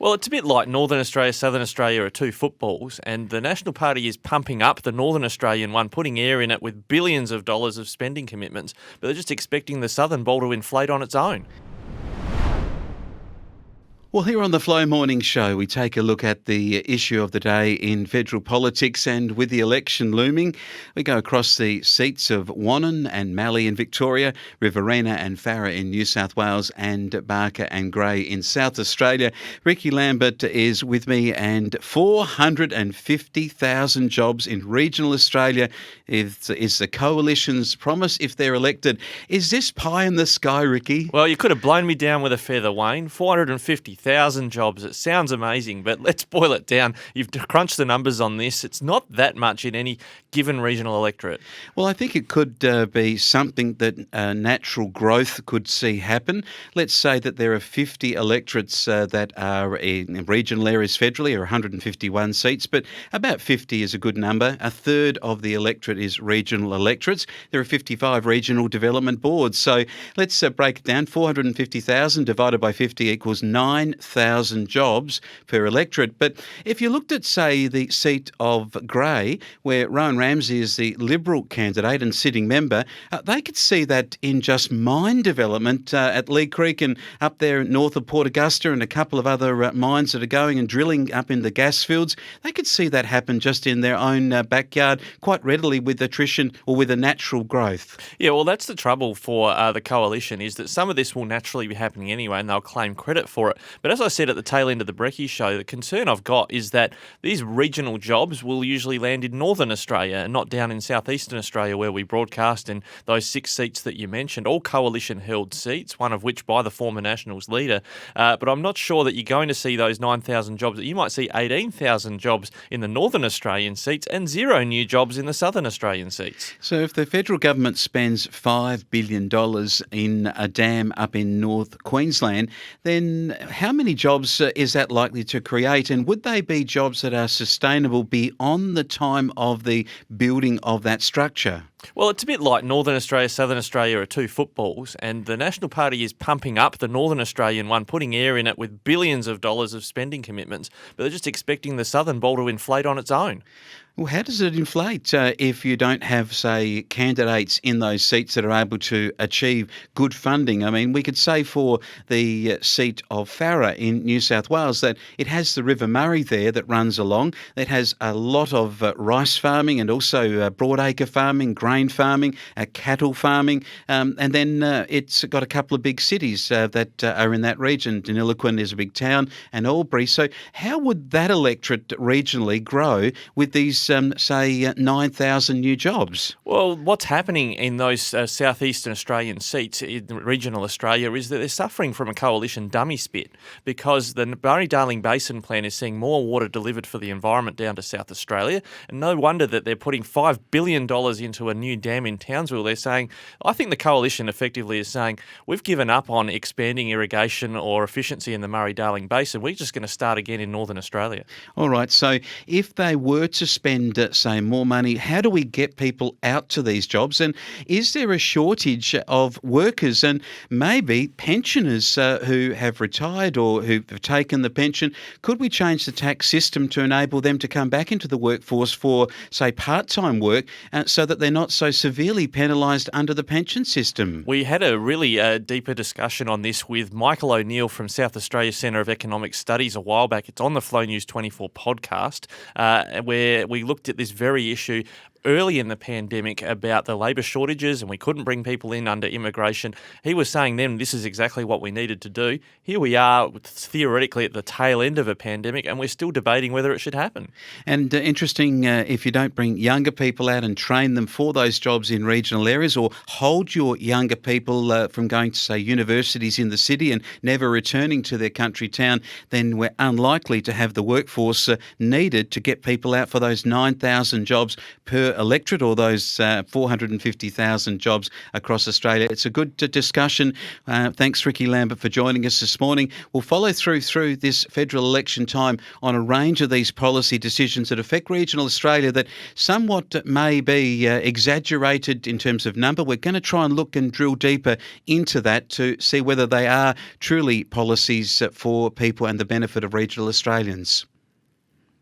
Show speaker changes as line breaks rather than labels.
Well, it's a bit like Northern Australia, Southern Australia are two footballs, and the National Party is pumping up the Northern Australian one, putting air in it with billions of dollars of spending commitments, but they're just expecting the Southern ball to inflate on its own.
Well, here on the Flow Morning Show, we take a look at the issue of the day in federal politics, and with the election looming, we go across the seats of Wannon and Mallee in Victoria, Riverina and Farrer in New South Wales, and Barker and Grey in South Australia. Rikki Lambert is with me, and 450,000 jobs in regional Australia is the Coalition's promise if they're elected. Is this pie in the sky, Rikki?
Well, you could have blown me down with a feather, Wayne. 450,000 jobs. It sounds amazing, but let's boil it down. You've crunched the numbers on this. It's not that much in any given regional electorate.
Well, I think it could be something that natural growth could see happen. Let's say that there are 50 electorates that are in regional areas federally, or 151 seats, but about 50 is a good number. A third of the electorate is regional electorates. There are 55 regional development boards. So let's break it down. 450,000 divided by 50 equals 9,000 jobs per electorate. But if you looked at, say, the seat of Grey, where Rowan Ramsey is the Liberal candidate and sitting member, they could see that in just mine development at Lee Creek and up there north of Port Augusta, and a couple of other mines that are going and drilling up in the gas fields. They could see that happen just in their own backyard quite readily with attrition or with a natural growth.
Yeah, well, that's the trouble for the Coalition, is that some of this will naturally be happening anyway and they'll claim credit for it. But as I said at the tail end of the Brekkie show, the concern I've got is that these regional jobs will usually land in Northern Australia and not down in southeastern Australia where we broadcast, in those 6 seats that you mentioned, all Coalition-held seats, one of which by the former Nationals leader. But I'm not sure that you're going to see those 9,000 jobs. You might see 18,000 jobs in the Northern Australian seats and 0 new jobs in the Southern Australian seats.
So if the federal government spends $5 billion in a dam up in North Queensland, then how many jobs is that likely to create? And would they be jobs that are sustainable beyond the time of the building of that structure?
Well, it's a bit like Northern Australia, Southern Australia are two footballs, and the National Party is pumping up the Northern Australian one, putting air in it with billions of dollars of spending commitments, but they're just expecting the Southern ball to inflate on its own.
Well, how does it inflate if you don't have, say, candidates in those seats that are able to achieve good funding? I mean, we could say for the seat of Farrer in New South Wales that it has the River Murray there that runs along. It has a lot of rice farming and also broadacre farming, grain farming, cattle farming, and then it's got a couple of big cities that are in that region. Deniliquin is a big town, and Albury. So how would that electorate regionally grow with these say 9,000 new jobs?
Well, what's happening in those southeastern Australian seats in regional Australia is that they're suffering from a Coalition dummy spit, because the Murray-Darling Basin Plan is seeing more water delivered for the environment down to South Australia, and no wonder that they're putting $5 billion into a new dam in Townsville. They're saying, I think the Coalition effectively is saying, we've given up on expanding irrigation or efficiency in the Murray-Darling Basin. We're just going to start again in Northern Australia.
All right, so if they were to spend, say, more money, how do we get people out to these jobs? And is there a shortage of workers and maybe pensioners who have retired or who've taken the pension? Could we change the tax system to enable them to come back into the workforce for, say, part-time work so that they're not so severely penalised under the pension system?
We had a really deeper discussion on this with Michael O'Neill from South Australia Centre of Economic Studies a while back. It's on the Flow News 24 podcast, where we looked at this very issue early in the pandemic about the labour shortages and we couldn't bring people in under immigration. He was saying then this is exactly what we needed to do. Here we are theoretically at the tail end of a pandemic and we're still debating whether it should happen.
And interesting, if you don't bring younger people out and train them for those jobs in regional areas, or hold your younger people from going to, say, universities in the city and never returning to their country town, then we're unlikely to have the workforce needed to get people out for those 9,000 jobs per per electorate, or those 450,000 jobs across Australia. It's a good discussion. Thanks, Rikki Lambert, for joining us this morning. We'll follow through this federal election time on a range of these policy decisions that affect regional Australia that somewhat may be exaggerated in terms of number. We're going to try and look and drill deeper into that to see whether they are truly policies for people and the benefit of regional Australians.